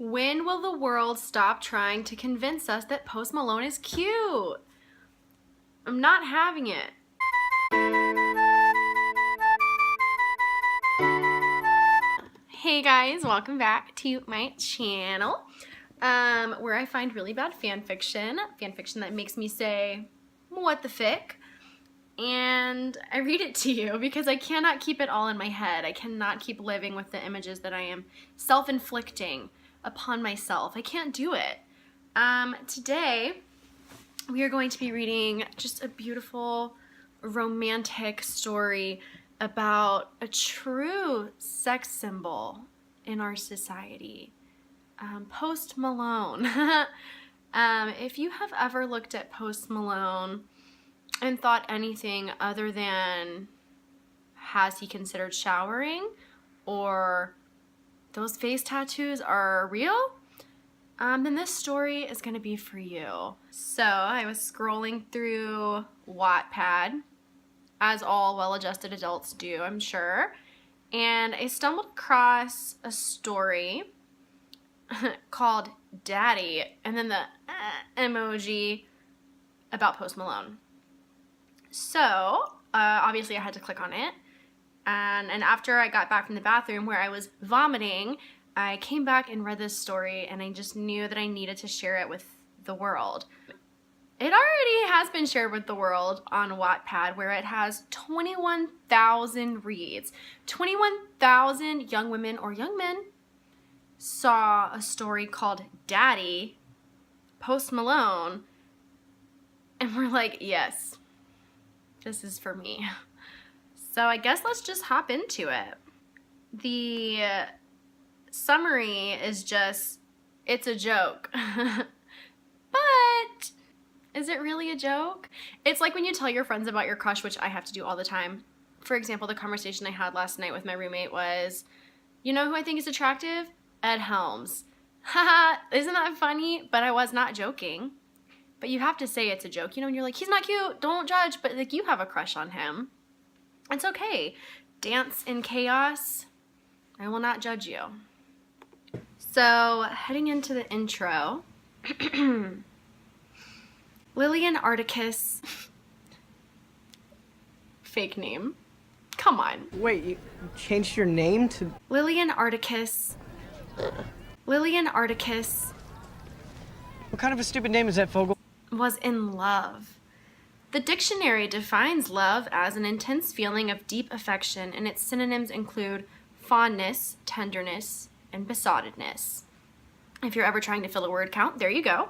When will the world stop trying to convince us that Post Malone is cute? I'm not having it. Hey guys, welcome back to my channel, where I find really bad fan fiction that makes me say, what the fic? And I read it to you because I cannot keep it all in my head. I cannot keep living with the images that I am self-inflicting upon myself. I can't do it. Today, we are going to be reading just a beautiful romantic story about a true sex symbol in our society. Post Malone. If you have ever looked at Post Malone and thought anything other than, has he considered showering, or those face tattoos are real, then this story is going to be for you. So I was scrolling through Wattpad, as all well-adjusted adults do, I'm sure, and I stumbled across a story called Daddy, and then the emoji about Post Malone. So, obviously I had to click on it, and after I got back from the bathroom where I was vomiting, I came back and read this story, and I just knew that I needed to share it with the world. It already has been shared with the world on Wattpad, where it has 21,000 reads. 21,000 young women or young men saw a story called Daddy, Post Malone, and we're like, yes, this is for me. So I guess let's just hop into it. The summary is just, it's a joke. But is it really a joke? It's like when you tell your friends about your crush, which I have to do all the time. For example, the conversation I had last night with my roommate was, you know who I think is attractive? Ed Helms. Haha, isn't that funny? But I was not joking. But you have to say it's a joke, you know, and you're like, he's not cute, don't judge, but like you have a crush on him. It's okay. Dance in chaos. I will not judge you. So, heading into the intro, Lillian Articus, fake name, come on. Wait, you changed your name to... Lillian Articus, What kind of a stupid name is that, Fogel? was in love. The dictionary defines love as an intense feeling of deep affection, and its synonyms include fondness, tenderness, and besottedness. If you're ever trying to fill a word count, there you go.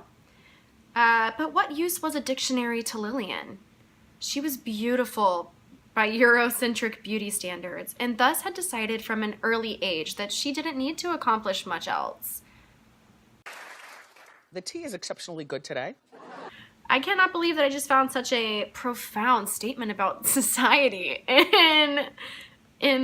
But what use was a dictionary to Lillian? She was beautiful by Eurocentric beauty standards, and thus had decided from an early age that she didn't need to accomplish much else. The tea is exceptionally good today. I cannot believe that I just found such a profound statement about society in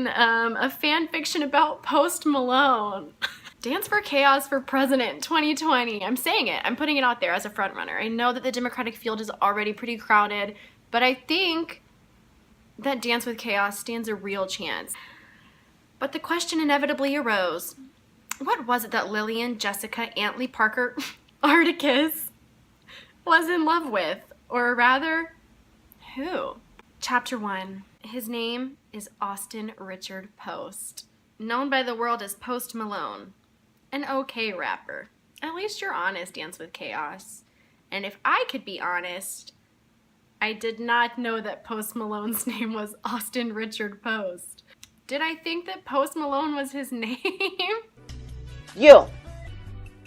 a fan fiction about Post Malone. Dance for Chaos for President 2020. I'm saying it. I'm putting it out there as a front runner. I know that the Democratic field is already pretty crowded, but I think that Dance with Chaos stands a real chance. But the question inevitably arose. What was it that Lillian Jessica Antley Parker Articus was in love with? Or rather, who? Chapter 1. His name is Austin Richard Post, known by the world as Post Malone. An okay rapper. At least you're honest, Dance with Chaos. And if I could be honest, I did not know that Post Malone's name was Austin Richard Post. Did I think that Post Malone was his name? You,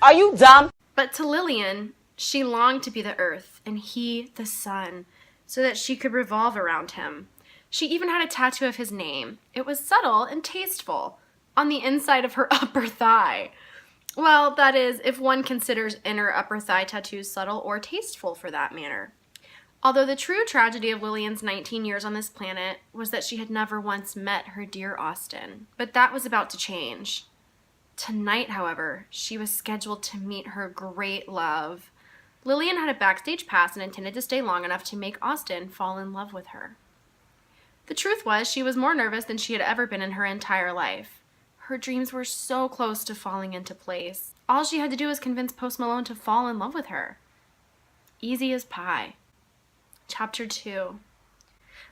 are you dumb? But to Lillian, she longed to be the earth and he the sun, so that she could revolve around him. She even had a tattoo of his name. It was subtle and tasteful, on the inside of her upper thigh. Well, that is, if one considers inner upper thigh tattoos subtle or tasteful for that matter. Although the true tragedy of Lillian's 19 years on this planet was that she had never once met her dear Austin. But that was about to change. Tonight, however, she was scheduled to meet her great love. Lillian had a backstage pass and intended to stay long enough to make Austin fall in love with her. The truth was, she was more nervous than she had ever been in her entire life. Her dreams were so close to falling into place. All she had to do was convince Post Malone to fall in love with her. Easy as pie. Chapter 2.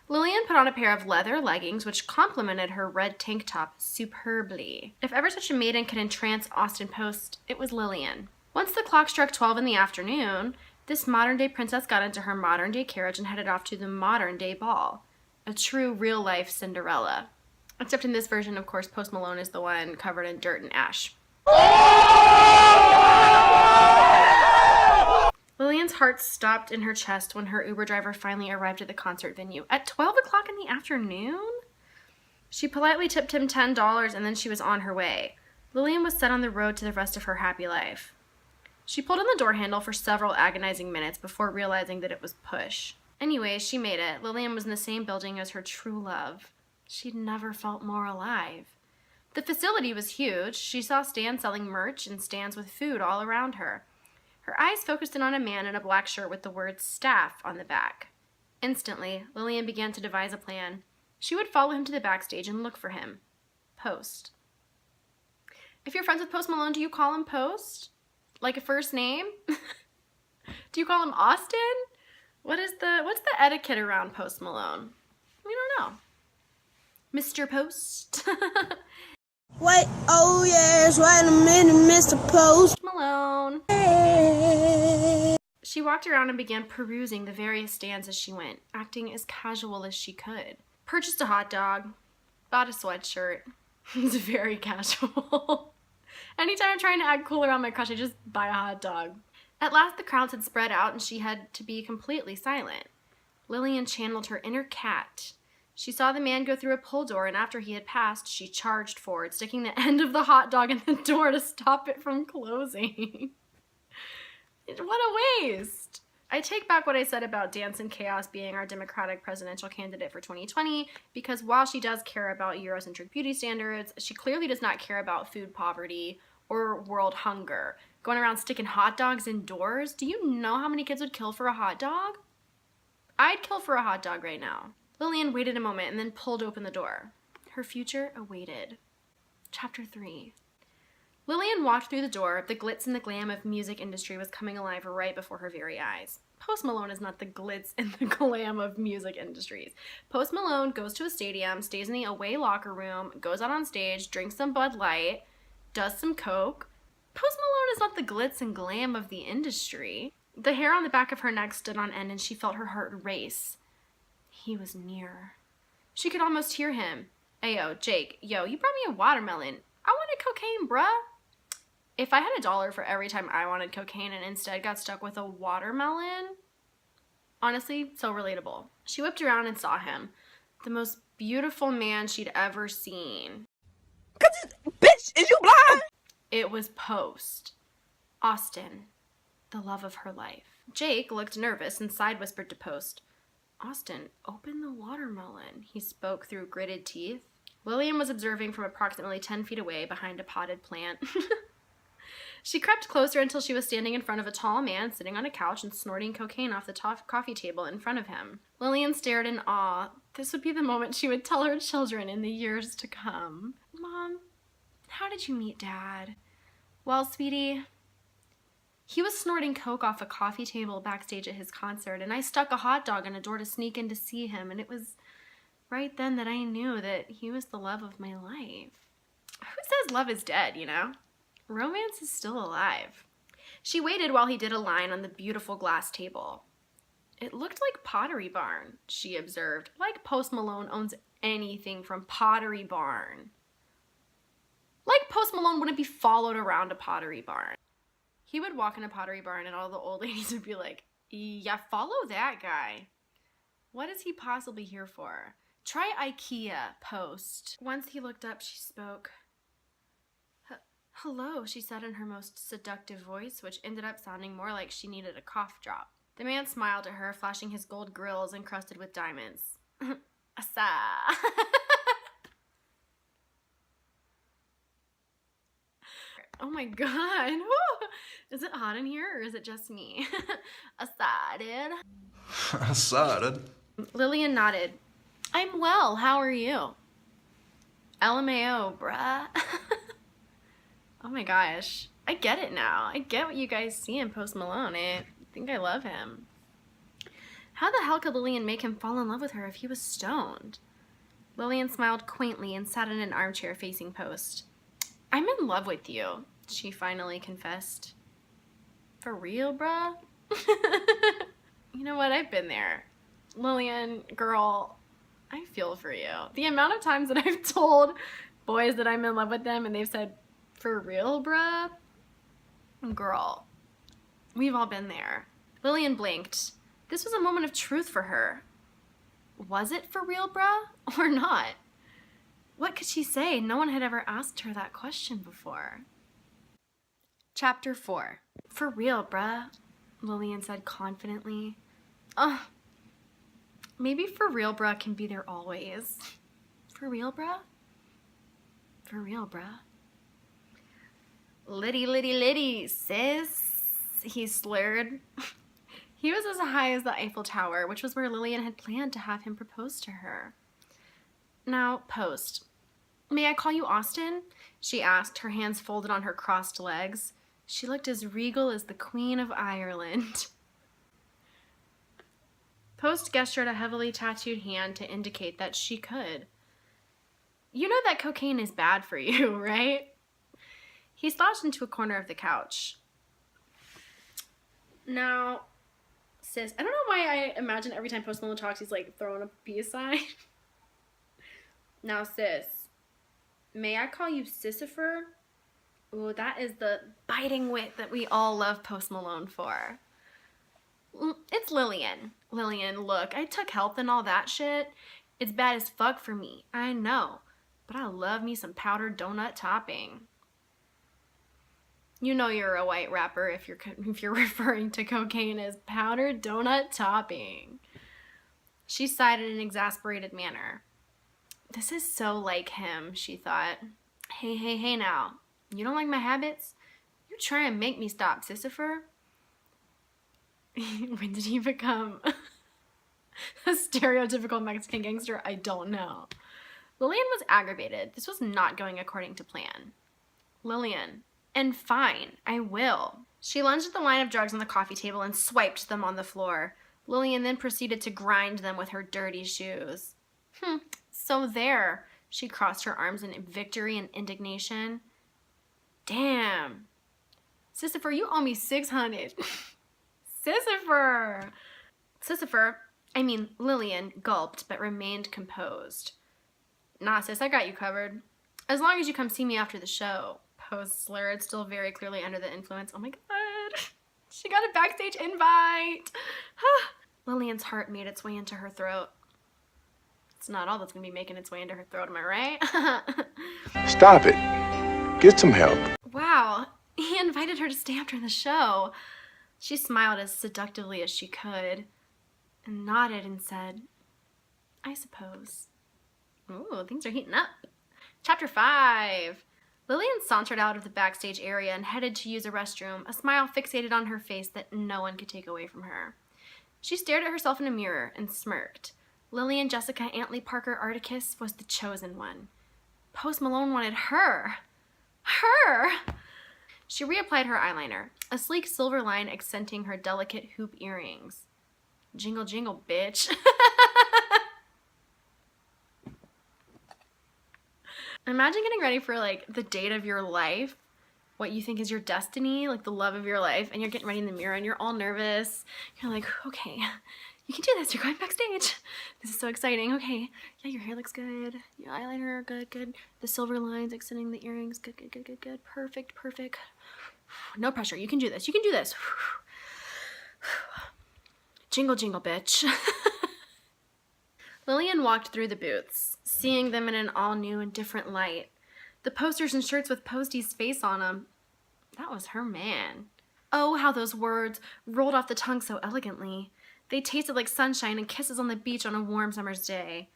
Lillian put on a pair of leather leggings which complemented her red tank top superbly. If ever such a maiden could entrance Austin Post, it was Lillian. Once the clock struck 12 in the afternoon, this modern-day princess got into her modern-day carriage and headed off to the modern-day ball. A true real-life Cinderella. Except in this version, of course, Post Malone is the one covered in dirt and ash. Lillian's heart stopped in her chest when her Uber driver finally arrived at the concert venue. At 12 o'clock in the afternoon? She politely tipped him $10 and then she was on her way. Lillian was set on the road to the rest of her happy life. She pulled on the door handle for several agonizing minutes before realizing that it was push. Anyway, she made it. Lillian was in the same building as her true love. She'd never felt more alive. The facility was huge. She saw stands selling merch and stands with food all around her. Her eyes focused in on a man in a black shirt with the word staff on the back. Instantly, Lillian began to devise a plan. She would follow him to the backstage and look for him. Post. If you're friends with Post Malone, do you call him Post? Like a first name? Do you call him Austin? What's the etiquette around Post Malone? We don't know. Mr. Post. Wait, oh yes, wait a minute, Mr. Post Malone. She walked around and began perusing the various stands as she went, acting as casual as she could. Purchased a hot dog. Bought a sweatshirt. It's very casual. Anytime I'm trying to act cool around my crush, I just buy a hot dog. At last the crowds had spread out and she had to be completely silent. Lillian channeled her inner cat. She saw the man go through a pull door, and after he had passed, she charged forward, sticking the end of the hot dog in the door to stop it from closing. What a waste! I take back what I said about Dance and Chaos being our Democratic presidential candidate for 2020, because while she does care about Eurocentric beauty standards, she clearly does not care about food poverty or world hunger. Going around sticking hot dogs indoors? Do you know how many kids would kill for a hot dog? I'd kill for a hot dog right now. Lillian waited a moment and then pulled open the door. Her future awaited. Chapter 3. Lillian walked through the door. The glitz and the glam of music industry was coming alive right before her very eyes. Post Malone is not the glitz and the glam of music industries. Post Malone goes to a stadium, stays in the away locker room, goes out on stage, drinks some Bud Light, does some coke. Post Malone is not the glitz and glam of the industry. The hair on the back of her neck stood on end and she felt her heart race. He was near. She could almost hear him. Ayo, Jake, yo, you brought me a watermelon. I wanted cocaine, bruh. If I had $1 for every time I wanted cocaine and instead got stuck with a watermelon, honestly, so relatable. She whipped around and saw him. The most beautiful man she'd ever seen. Bitch, is you blind? It was Post. Austin, the love of her life. Jake looked nervous and side-whispered to Post. Austin, open the watermelon, he spoke through gritted teeth. Lillian was observing from approximately 10 feet away behind a potted plant. She crept closer until she was standing in front of a tall man sitting on a couch and snorting cocaine off the coffee table in front of him. Lillian stared in awe. This would be the moment she would tell her children in the years to come. Mom, how did you meet Dad? Well, sweetie, he was snorting coke off a coffee table backstage at his concert, and I stuck a hot dog in a door to sneak in to see him, and it was right then that I knew that he was the love of my life. Who says love is dead, you know? Romance is still alive. She waited while he did a line on the beautiful glass table. It looked like Pottery Barn, she observed, like Post Malone owns anything from Pottery Barn. Like Post Malone wouldn't be followed around a Pottery Barn. He would walk in a Pottery Barn and all the old ladies would be like, yeah, follow that guy. What is he possibly here for? Try IKEA, Post. Once he looked up, she spoke. Hello, she said in her most seductive voice, which ended up sounding more like she needed a cough drop. The man smiled at her, flashing his gold grills encrusted with diamonds. Asa. Oh my god. Is it hot in here or is it just me? Excited. Excited. Lillian nodded. I'm well. How are you? LMAO, bruh. Oh my gosh. I get it now. I get what you guys see in Post Malone. I think I love him. How the hell could Lillian make him fall in love with her if he was stoned? Lillian smiled quaintly and sat in an armchair facing Post. I'm in love with you, she finally confessed. For real, bruh? You know what? I've been there. Lillian, girl, I feel for you. The amount of times that I've told boys that I'm in love with them and they've said, for real, bruh? Girl, we've all been there. Lillian blinked. This was a moment of truth for her. Was it for real, bruh, or not? What could she say? No one had ever asked her that question before. Chapter 4. For real, bruh, Lillian said confidently. Maybe for real, bruh can be there always. For real, bruh? For real, bruh. Liddy, sis, he slurred. He was as high as the Eiffel Tower, which was where Lillian had planned to have him propose to her. Now, Post. May I call you Austin? She asked, her hands folded on her crossed legs. She looked as regal as the Queen of Ireland. Post gestured a heavily tattooed hand to indicate that she could. You know that cocaine is bad for you, right? He slouched into a corner of the couch. Now, sis, I don't know why I imagine every time Post Malone talks, he's like throwing a peace sign. Now, sis, may I call you Sissifer? Ooh, that is the biting wit that we all love Post Malone for. It's Lillian. Lillian, look, I took health and all that shit. It's bad as fuck for me, I know. But I love me some powdered donut topping. You know you're a white rapper if you're referring to cocaine as powdered donut topping. She sighed in an exasperated manner. This is so like him, she thought. Hey now. You don't like my habits? You try and make me stop, Sissifer. When did he become a stereotypical Mexican gangster? I don't know. Lillian was aggravated. This was not going according to plan. Lillian, and fine, I will. She lunged at the line of drugs on the coffee table and swiped them on the floor. Lillian then proceeded to grind them with her dirty shoes. So there. She crossed her arms in victory and indignation. Damn. Sissifer, you owe me $600. Lillian gulped but remained composed. Nah, sis, I got you covered. As long as you come see me after the show. Post slurred, still very clearly under the influence. Oh my god. She got a backstage invite. Lillian's heart made its way into her throat. It's not all that's going to be making its way into her throat, am I right? Stop it. Get some help. Wow, he invited her to stay after the show. She smiled as seductively as she could and nodded and said, I suppose. Ooh, things are heating up. Chapter 5. Lillian sauntered out of the backstage area and headed to use a restroom, a smile fixated on her face that no one could take away from her. She stared at herself in a mirror and smirked. Lillian Jessica Antley Parker Articus was the chosen one. Post Malone wanted her. Her! She reapplied her eyeliner, a sleek silver line accenting her delicate hoop earrings. Jingle, jingle, bitch. Imagine getting ready for, like, the date of your life, what you think is your destiny, like the love of your life, and you're getting ready in the mirror and you're all nervous. You're like, okay, you can do this. You're going backstage. This is so exciting. Okay, yeah, your hair looks good. Your eyeliner, good. The silver lines extending the earrings, good. Perfect. No pressure. You can do this. Jingle, jingle, bitch. Lillian walked through the booths, seeing them in an all-new and different light. The posters and shirts with Posty's face on them. That was her man. Oh, how those words rolled off the tongue so elegantly. They tasted like sunshine and kisses on the beach on a warm summer's day.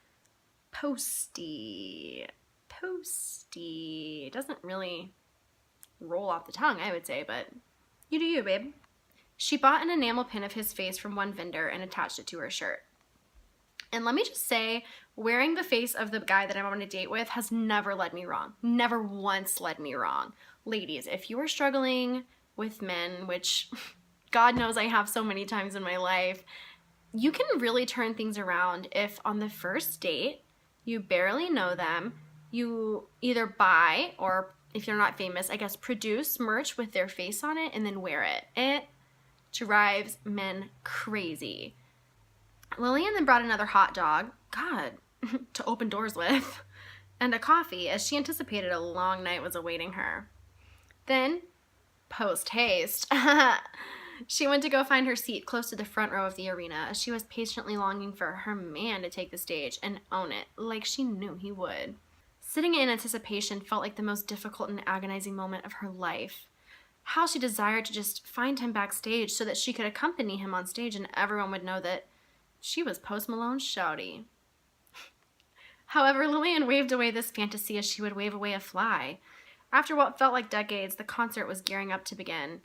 Posty. It doesn't really roll off the tongue, I would say, but you do you, babe. She bought an enamel pin of his face from one vendor and attached it to her shirt. And let me just say, wearing the face of the guy that I'm on a date with has never led me wrong. Never once led me wrong. Ladies, if you are struggling with men, which God knows I have so many times in my life, you can really turn things around if on the first date, you barely know them, you either buy, or if you're not famous, I guess produce merch with their face on it and then wear it. It drives men crazy. Lillian then brought another hot dog, God, to open doors with, and a coffee, as she anticipated a long night was awaiting her. Then, post haste, she went to go find her seat close to the front row of the arena, as she was patiently longing for her man to take the stage and own it like she knew he would. Sitting in anticipation felt like the most difficult and agonizing moment of her life. How she desired to just find him backstage so that she could accompany him on stage and everyone would know that she was Post Malone's shawty. However, Lillian waved away this fantasy as she would wave away a fly. After what felt like decades, the concert was gearing up to begin,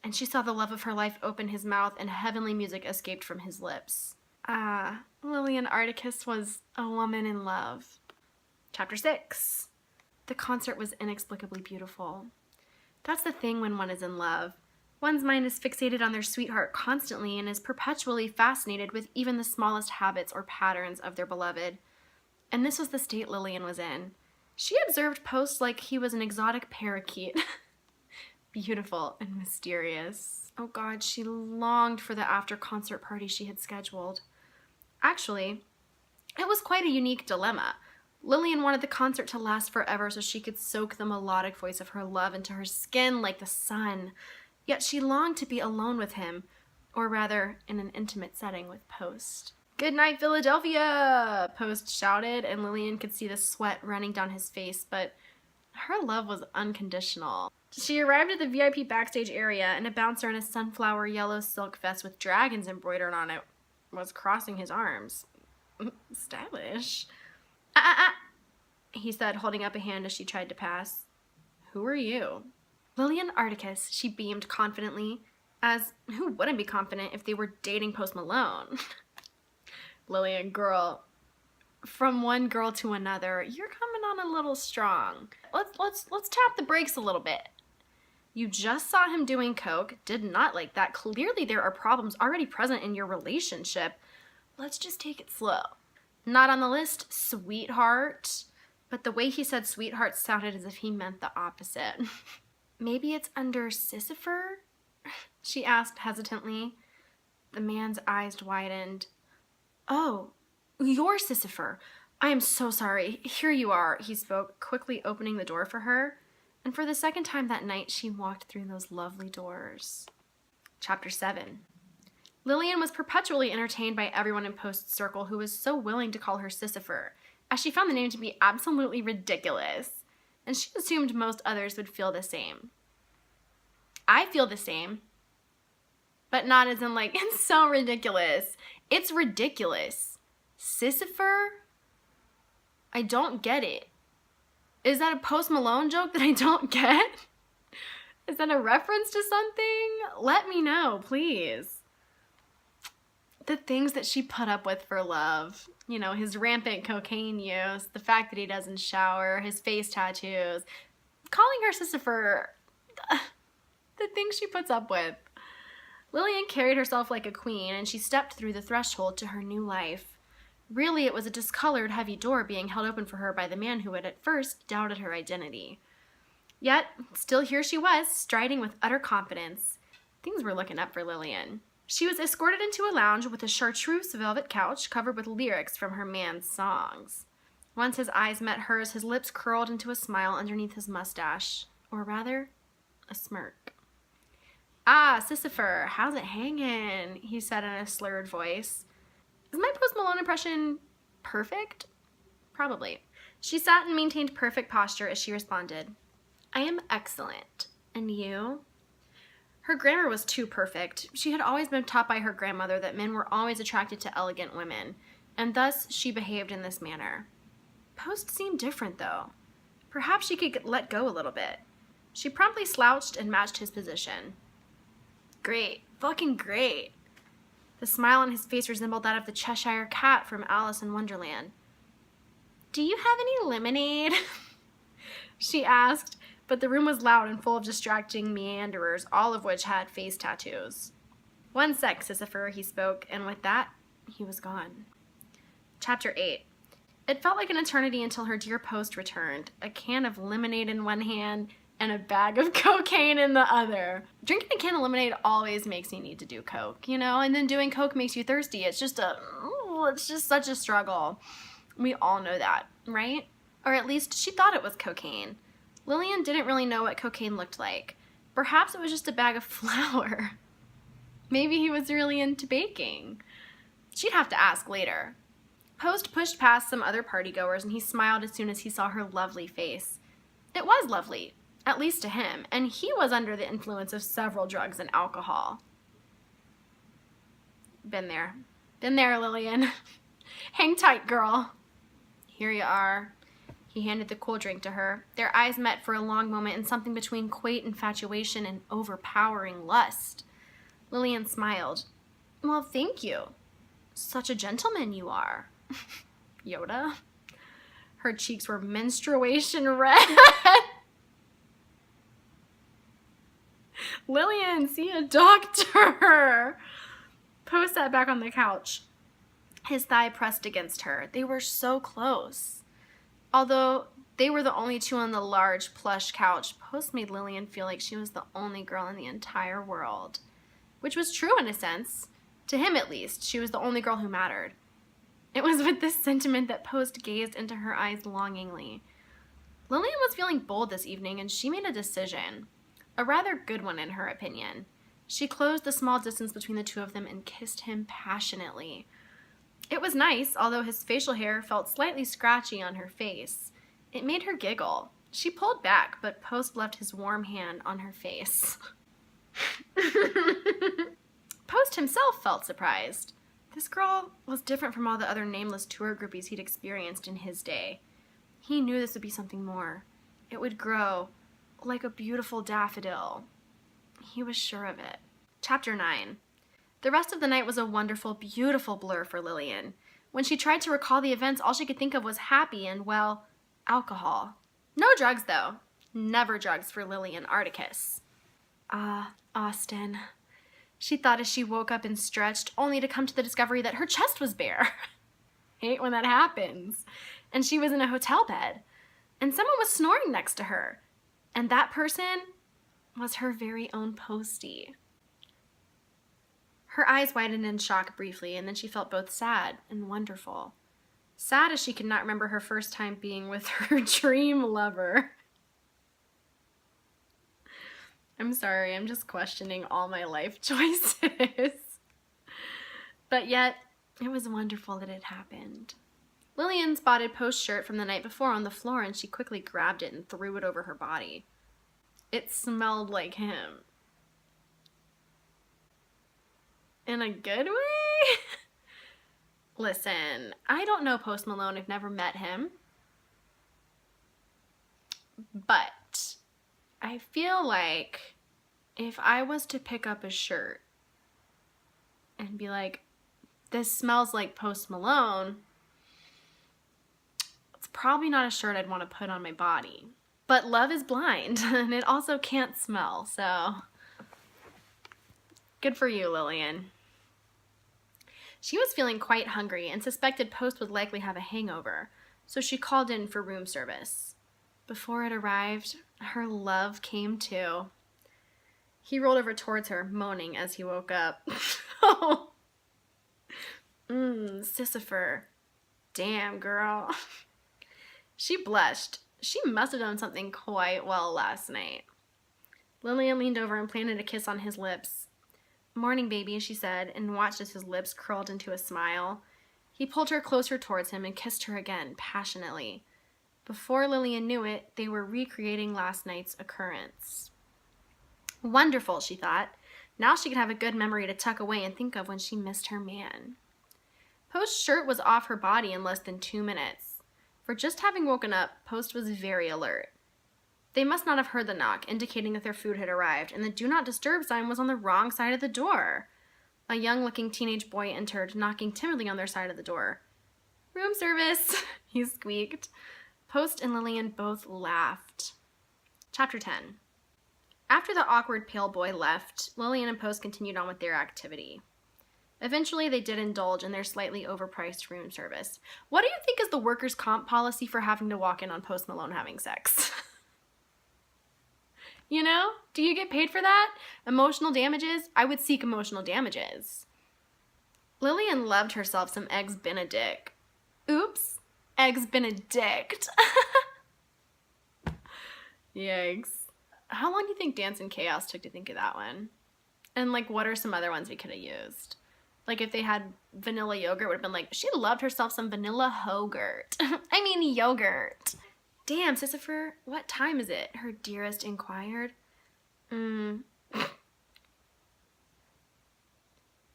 and she saw the love of her life open his mouth and heavenly music escaped from his lips. Lillian Articus was a woman in love. Chapter 6. The concert was inexplicably beautiful. That's the thing when one is in love. One's mind is fixated on their sweetheart constantly and is perpetually fascinated with even the smallest habits or patterns of their beloved. And this was the state Lillian was in. She observed Post like he was an exotic parakeet. Beautiful and mysterious. Oh God, she longed for the after-concert party she had scheduled. Actually, it was quite a unique dilemma. Lillian wanted the concert to last forever so she could soak the melodic voice of her love into her skin like the sun. Yet she longed to be alone with him, or rather, in an intimate setting with Post. "Good night, Philadelphia!" Post shouted, and Lillian could see the sweat running down his face, but her love was unconditional. She arrived at the VIP backstage area, and a bouncer in a sunflower yellow silk vest with dragons embroidered on it was crossing his arms. Stylish. He said, holding up a hand as she tried to pass. "Who are you?" Lillian Articus, she beamed confidently, as who wouldn't be confident if they were dating Post Malone? Lillian, girl, from one girl to another, you're coming on a little strong. Let's tap the brakes a little bit. You just saw him doing coke, did not like that. Clearly there are problems already present in your relationship. Let's just take it slow. Not on the list, sweetheart. But the way he said sweetheart sounded as if he meant the opposite. "Maybe it's under Sisyphor?" she asked hesitantly. The man's eyes widened. "Oh, you're Sisyphor. I am so sorry. Here you are," he spoke, quickly opening the door for her. And for the second time that night, she walked through those lovely doors. Chapter 7. Lillian was perpetually entertained by everyone in Post's circle who was so willing to call her Sisyphor, as she found the name to be absolutely ridiculous, and she assumed most others would feel the same. I feel the same, but not as in like, it's so ridiculous. It's ridiculous. Sisyphor? I don't get it. Is that a Post Malone joke that I don't get? Is that a reference to something? Let me know, please. The things that she put up with for love. You know, his rampant cocaine use, the fact that he doesn't shower, his face tattoos, calling her Sisyphor, the things she puts up with. Lillian carried herself like a queen, and she stepped through the threshold to her new life. Really, it was a discolored, heavy door being held open for her by the man who had at first doubted her identity. Yet, still here she was, striding with utter confidence. Things were looking up for Lillian. She was escorted into a lounge with a chartreuse velvet couch covered with lyrics from her man's songs. Once his eyes met hers, his lips curled into a smile underneath his mustache. Or rather, a smirk. "Ah, Sisyphor, how's it hanging?" he said in a slurred voice. Is my Post Malone impression perfect? Probably. She sat and maintained perfect posture as she responded, "I am excellent. And you?" Her grammar was too perfect. She had always been taught by her grandmother that men were always attracted to elegant women, and thus she behaved in this manner. Post seemed different, though. Perhaps she could let go a little bit. She promptly slouched and matched his position. "Great. Fucking great." The smile on his face resembled that of the Cheshire Cat from Alice in Wonderland. "Do you have any lemonade?" she asked, but the room was loud and full of distracting meanderers, all of which had face tattoos. "One sec, Sisyphor," he spoke, and with that, he was gone. Chapter 8. It felt like an eternity until her dear Post returned, a can of lemonade in one hand and a bag of cocaine in the other. Drinking a can of lemonade always makes me need to do coke, you know, and then doing coke makes you thirsty. It's just such a struggle. We all know that, right? Or at least she thought it was cocaine. Lillian didn't really know what cocaine looked like. Perhaps it was just a bag of flour. Maybe he was really into baking. She'd have to ask later. Post pushed past some other partygoers and he smiled as soon as he saw her lovely face. It was lovely, at least to him, and he was under the influence of several drugs and alcohol. Been there, Lillian. Hang tight, girl. Here you are. He handed the cool drink to her. Their eyes met for a long moment in something between quaint infatuation and overpowering lust. Lillian smiled. "Well, thank you. Such a gentleman you are." Yoda. Her cheeks were menstruation red. "Lillian, see a doctor." Poe sat back on the couch, his thigh pressed against her. They were so close. Although they were the only two on the large, plush couch, Post made Lillian feel like she was the only girl in the entire world. Which was true in a sense. To him, at least, she was the only girl who mattered. It was with this sentiment that Post gazed into her eyes longingly. Lillian was feeling bold this evening, and she made a decision. A rather good one, in her opinion. She closed the small distance between the two of them and kissed him passionately. It was nice, although his facial hair felt slightly scratchy on her face. It made her giggle. She pulled back, but Post left his warm hand on her face. Post himself felt surprised. This girl was different from all the other nameless tour groupies he'd experienced in his day. He knew this would be something more. It would grow like a beautiful daffodil. He was sure of it. Chapter 9. The rest of the night was a wonderful, beautiful blur for Lillian. When she tried to recall the events, all she could think of was happy and, well, alcohol. No drugs, though. Never drugs for Lillian Articus. Ah, Austin. She thought as she woke up and stretched, only to come to the discovery that her chest was bare. Hate when that happens. And she was in a hotel bed. And someone was snoring next to her. And that person was her very own Posty. Her eyes widened in shock briefly, and then she felt both sad and wonderful. Sad as she could not remember her first time being with her dream lover. I'm sorry, I'm just questioning all my life choices. But yet, it was wonderful that it happened. Lillian spotted Post's shirt from the night before on the floor, and she quickly grabbed it and threw it over her body. It smelled like him. In a good way? Listen, I don't know Post Malone. I've never met him. But I feel like if I was to pick up a shirt and be like, this smells like Post Malone, it's probably not a shirt I'd want to put on my body. But love is blind, and it also can't smell, so good for you, Lillian. She was feeling quite hungry and suspected Post would likely have a hangover, so she called in for room service. Before it arrived, her love came too. He rolled over towards her, moaning as he woke up. Oh, Sisyphor. Damn, girl. She blushed. She must have done something quite well last night. Lillian leaned over and planted a kiss on his lips. "Morning, baby," she said, and watched as his lips curled into a smile. He pulled her closer towards him and kissed her again, passionately. Before Lillian knew it, they were recreating last night's occurrence. Wonderful, she thought. Now she could have a good memory to tuck away and think of when she missed her man. Post's shirt was off her body in less than 2 minutes. For just having woken up, Post was very alert. They must not have heard the knock, indicating that their food had arrived, and the Do Not Disturb sign was on the wrong side of the door. A young-looking teenage boy entered, knocking timidly on their side of the door. "Room service," he squeaked. Post and Lillian both laughed. Chapter 10. After the awkward pale boy left, Lillian and Post continued on with their activity. Eventually, they did indulge in their slightly overpriced room service. What do you think is the workers' comp policy for having to walk in on Post Malone having sex? You know? Do you get paid for that? Emotional damages? I would seek emotional damages. Lillian loved herself some eggs bene-dick. Oops. Eggs benedict. Yikes. How long do you think Dance in Chaos took to think of that one? And like, what are some other ones we could have used? Like if they had vanilla yogurt, it would have been like, she loved herself some vanilla hogurt. I mean yogurt. Damn, Sisypher, what time is it? Her dearest inquired.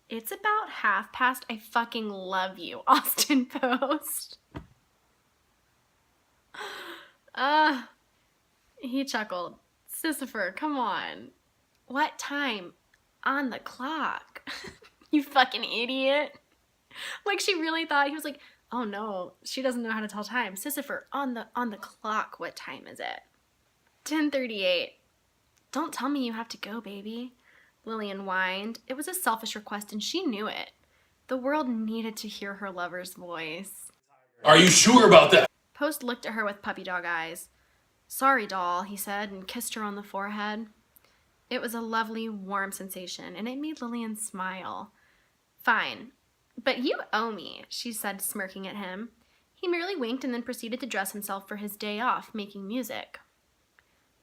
It's about 1:30. I fucking love you, Austin Post. He chuckled. Sisypher, come on. What time? On the clock. You fucking idiot. Like she really thought he was like, oh no, she doesn't know how to tell time. Sisypher, on the clock, what time is it? 10:38. Don't tell me you have to go, baby. Lillian whined. It was a selfish request and she knew it. The world needed to hear her lover's voice. Are you sure about that? Post looked at her with puppy dog eyes. Sorry, doll, he said and kissed her on the forehead. It was a lovely, warm sensation and it made Lillian smile. Fine. But you owe me, she said, smirking at him. He merely winked and then proceeded to dress himself for his day off, making music.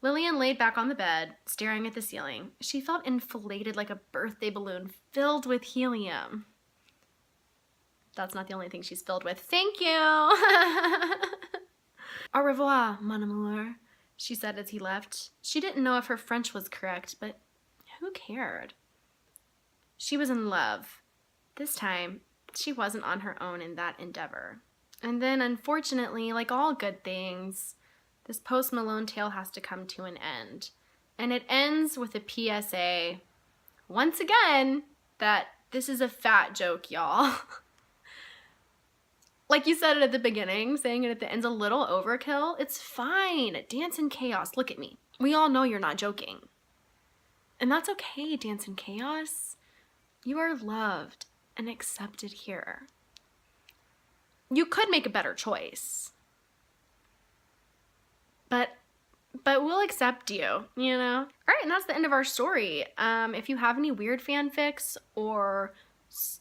Lillian laid back on the bed, staring at the ceiling. She felt inflated like a birthday balloon filled with helium. That's not the only thing she's filled with. Thank you! Au revoir, mon amour, she said as he left. She didn't know if her French was correct, but who cared? She was in love. This time, she wasn't on her own in that endeavor. And then, unfortunately, like all good things, this Post Malone tale has to come to an end. And it ends with a PSA, once again, that this is a fat joke, y'all. Like you said it at the beginning, saying it at the end's a little overkill. It's fine. Dance in Chaos. Look at me. We all know you're not joking. And that's okay, Dance in Chaos. You are loved and accepted here. You could make a better choice. But we'll accept you, you know? All right, and that's the end of our story. If you have any weird fanfics or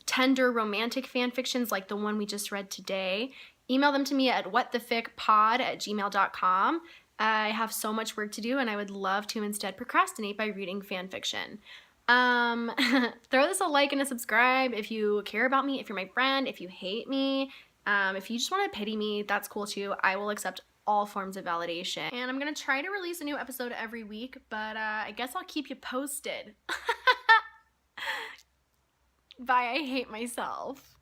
tender romantic fanfictions like the one we just read today, email them to me at whattheficpod@gmail.com. I have so much work to do and I would love to instead procrastinate by reading fanfiction. Throw this a like and a subscribe if you care about me, if you're my friend, if you hate me, if you just want to pity me, that's cool too. I will accept all forms of validation. And I'm gonna try to release a new episode every week, but I guess I'll keep you posted. Bye, I hate myself.